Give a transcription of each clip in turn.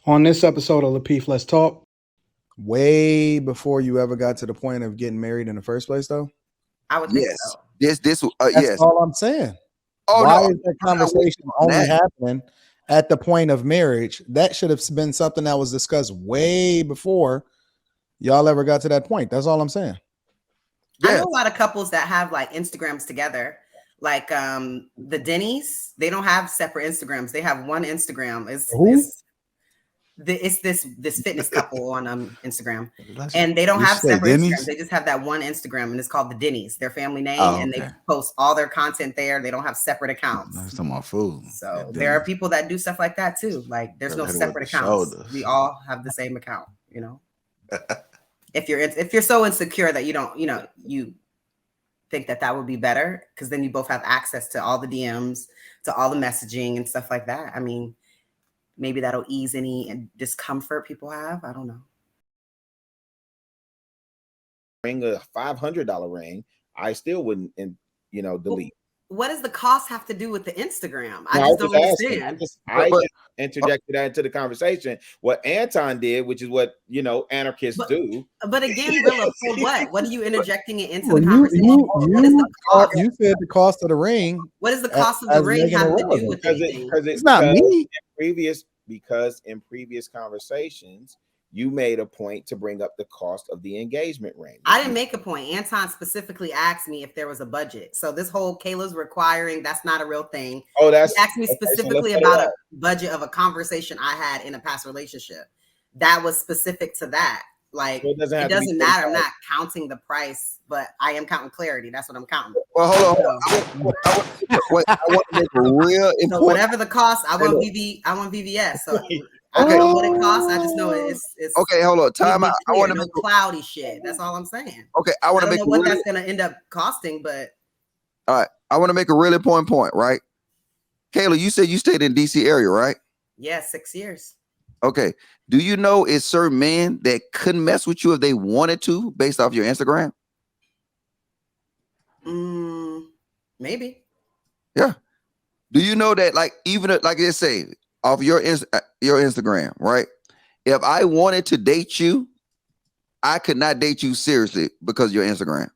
On this episode of Lapeef Let's Talk, Way before you ever got to the point of getting married in the first place, though. I would think so. That's yes. all I'm saying. Oh, Why no, is that conversation only happening at the point of marriage? That should have been something that was discussed way before y'all ever got to that point. That's all I'm saying. I know a lot of couples that have like Instagrams together, like the Denny's. They don't have separate Instagrams. They have one Instagram. It's this fitness couple on Instagram, and they don't have separate Instagrams. They just have that one Instagram, and it's called the Denny's, their family name, and they post all their content there. They don't have separate accounts. That's talking about food. So there are people that do stuff like that too. Like there's no separate accounts. We all have the same account. You know, if you're so insecure that you don't, you think that would be better, because then you both have access to all the DMs, to all the messaging and stuff like that. I mean, maybe that'll ease any discomfort people have. I don't know. Ring a $500 ring, I still wouldn't, delete. What does the cost have to do with the Instagram? I just don't understand. I just interjected that into the conversation. What Anton did, which is what anarchists do. But again, Willa, for what? What are you interjecting it into the conversation? What is the cost? You said the cost of the ring. What does the cost of the ring have to do with it? Because it's not me. Because in previous conversations, you made a point to bring up the cost of the engagement ring. I didn't make a point. Anton specifically asked me if there was a budget. So this whole Kayla's requiring, that's not a real thing. Oh, he asked me specifically about a budget of a conversation I had in a past relationship. That was specific to that. Like, so it doesn't matter. I'm not counting the price, but I am counting clarity. That's what I'm counting. Well, hold on. I want to make a real important. So whatever the cost, I want VVS. So I don't know what it costs. I just know it's okay. Hold on, time out. I want to make cloudy shit. That's all I'm saying. Okay, I want to make know what that's going to end up costing, but all right, I want to make a really important point, right? Kayla, you said you stayed in DC area, right? Yeah, 6 years. Okay. Do you know it's certain men that couldn't mess with you if they wanted to based off your Instagram? Maybe. Yeah. Do you know that, like, even like they say off your Instagram, right? If I wanted to date you, I could not date you seriously because of your Instagram.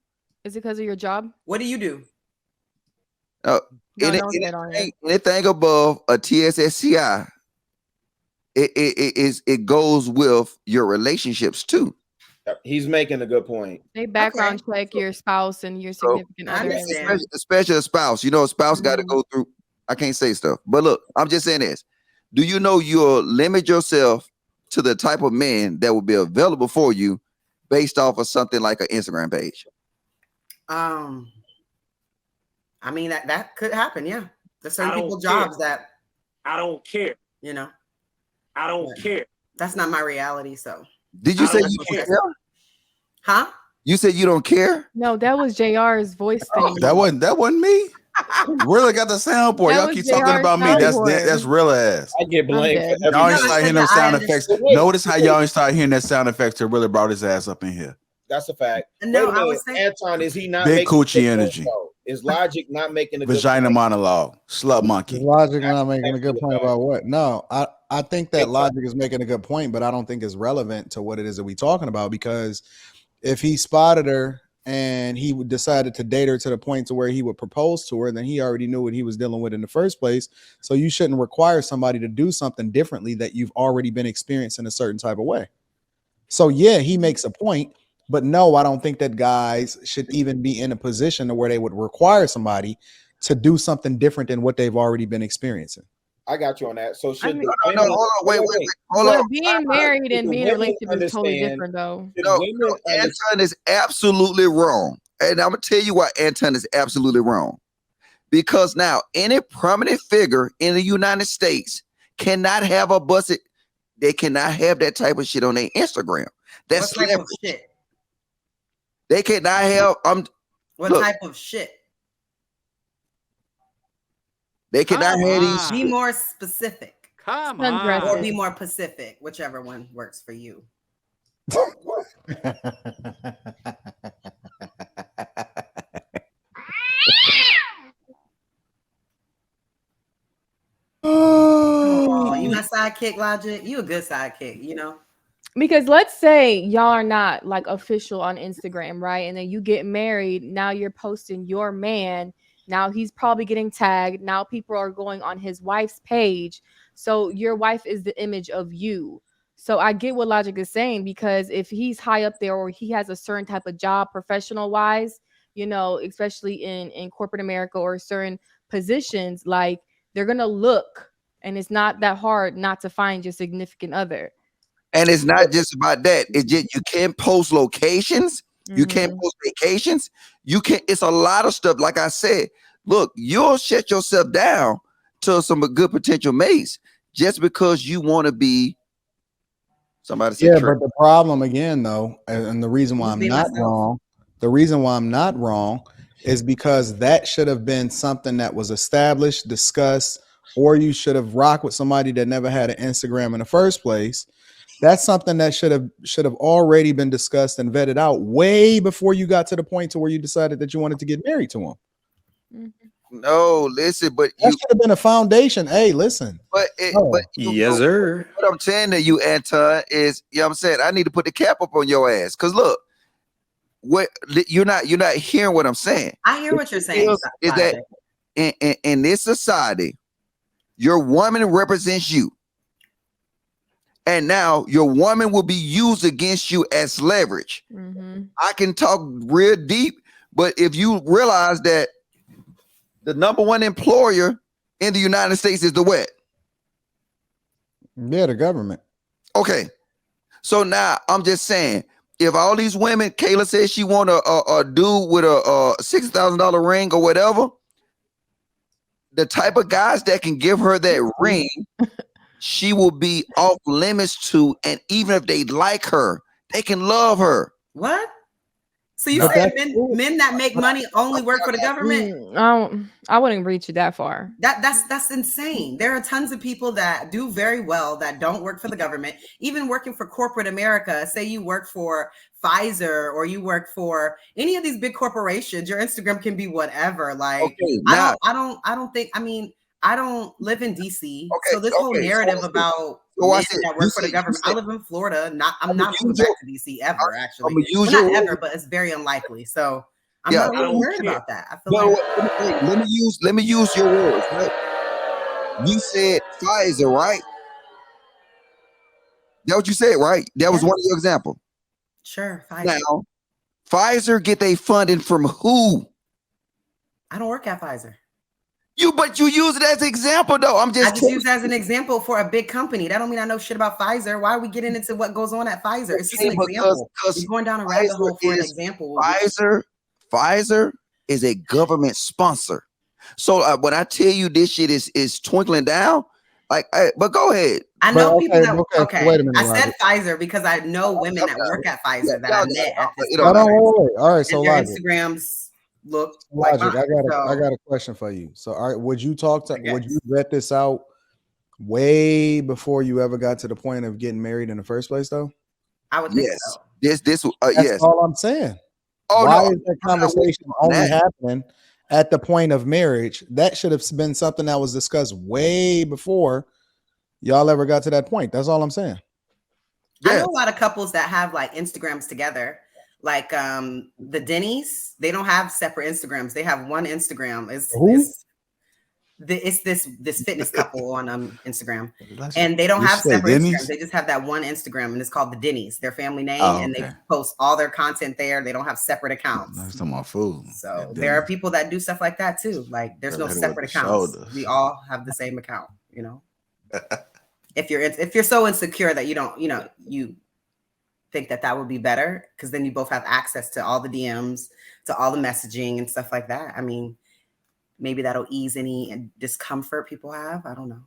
Is it because of your job? What do you do? Anything above a TSSCI, it goes with your relationships too. He's making a good point. They background check your spouse and your significant other, especially a spouse. You know, a spouse got to go through. I can't say stuff, but look, I'm just saying this. Do you know you'll limit yourself to the type of man that will be available for you based off of something like an Instagram page? I mean, that could happen. Yeah, there's certain people jobs that I don't care. You know, I don't care. That's not my reality. So did you say you don't care? Huh? You said you don't care? No, that was JR's voice thing. That wasn't me. Really got the soundboard. Y'all keep talking about me. That's real ass. I get blamed. Y'all ain't start hearing those sound effects. Notice how y'all ain't start hearing that sound effects to really brought his ass up in here. That's a fact. No, I was saying, Anton, is he not big coochie energy? Is Logic not making a vagina monologue? Slut monkey. Logic not making a good point about what? No, I think that Logic is making a good point, but I don't think it's relevant to what it is that we're talking about, because if he spotted her and he decided to date her to the point to where he would propose to her, then he already knew what he was dealing with in the first place. So you shouldn't require somebody to do something differently that you've already been experiencing a certain type of way. So yeah, he makes a point. But no, I don't think that guys should even be in a position where they would require somebody to do something different than what they've already been experiencing. I got you on that. So should hold on, wait, hold on. Being married and being in a relationship is totally different, though. No, Anton is absolutely wrong, and I'm gonna tell you why Anton is absolutely wrong. Because now any prominent figure in the United States cannot have a busted. They cannot have that type of shit on their Instagram. That's what type of shit? They cannot have what type of shit? They cannot have these. Be more specific. Come on. Or be more Pacific, whichever one works for you. Oh, on, you my sidekick, Logic. You a good sidekick, you know. Because let's say y'all are not like official on Instagram, right? And then you get married. Now you're posting your man. Now he's probably getting tagged. Now people are going on his wife's page. So your wife is the image of you. So I get what Logic is saying, because if he's high up there or he has a certain type of job professional wise, you know, especially in corporate America or certain positions, like they're going to look, and it's not that hard not to find your significant other. And it's not just about that. It's just you can't post locations. You can't post vacations. You can't. It's a lot of stuff. Like I said, look, you'll shut yourself down to some good potential mates just because you want to be somebody. Yeah, but the problem again, though, and the reason why I'm not wrong, is because that should have been something that was established, discussed, or you should have rocked with somebody that never had an Instagram in the first place. That's something that should have already been discussed and vetted out way before you got to the point to where you decided that you wanted to get married to him. No, listen, but that should have been a foundation. Hey, listen. But yes, sir. What I'm saying to you, Anton, is you know what I'm saying, I need to put the cap up on your ass. Cause look, what you're not hearing what I'm saying. I hear what you're saying. Is that in this society, your woman represents you. And now your woman will be used against you as leverage. I can talk real deep, but if you realize that the number one employer in the United States is the what? Yeah, the government. Okay. So now I'm just saying, if all these women, Kayla says she want a dude with a $6,000 ring or whatever, the type of guys that can give her that ring, she will be off limits to, and even if they like her, they can love her. What? So you say men that make money only work for the government? I wouldn't reach you that far. That's insane. There are tons of people that do very well that don't work for the government, even working for corporate America. Say you work for Pfizer or you work for any of these big corporations, your Instagram can be whatever. Like, okay, I don't think, I mean, I don't live in DC. Okay, so this whole narrative about men that work for the government, I live in Florida. I'm not moving back to DC ever, actually. Not ever, but it's very unlikely. So I'm not really worried about that. I feel like let me use your words. Right? You said Pfizer, right? That what you said, right? That was one of your examples. Sure. Pfizer. Now, Pfizer get their funding from who? I don't work at Pfizer. But you use it as an example, though. I just use it as an example for a big company. That don't mean I know shit about Pfizer. Why are we getting into what goes on at Pfizer? It's just an example. You're going down a rabbit hole for an example. Pfizer is a government sponsor. So when I tell you this shit is twinkling down, like, but go ahead. I know people that okay. Wait a minute, I said Pfizer because I know women that work at Pfizer that I met at this all right, so their Instagrams look Logic. Like I got a question for you. So, all right, would you vet this out way before you ever got to the point of getting married in the first place, though? I would think so. That's yes. All I'm saying. Why is that conversation only happening at the point of marriage? That should have been something that was discussed way before y'all ever got to that point. That's all I'm saying. I know a lot of couples that have like Instagrams together. Like the Denny's, they don't have separate Instagrams. They have one Instagram. It's this fitness couple on Instagram, and they don't have separate Instagrams. They just have that one Instagram, and it's called the Denny's, their family name, and they post all their content there. They don't have separate accounts. That's talking about food. So there are people that do stuff like that too. Like there's no separate accounts. We all have the same account. You know, if you're so insecure that you don't, you think that would be better, because then you both have access to all the DMs, to all the messaging and stuff like that. I mean, maybe that'll ease any discomfort people have. I don't know.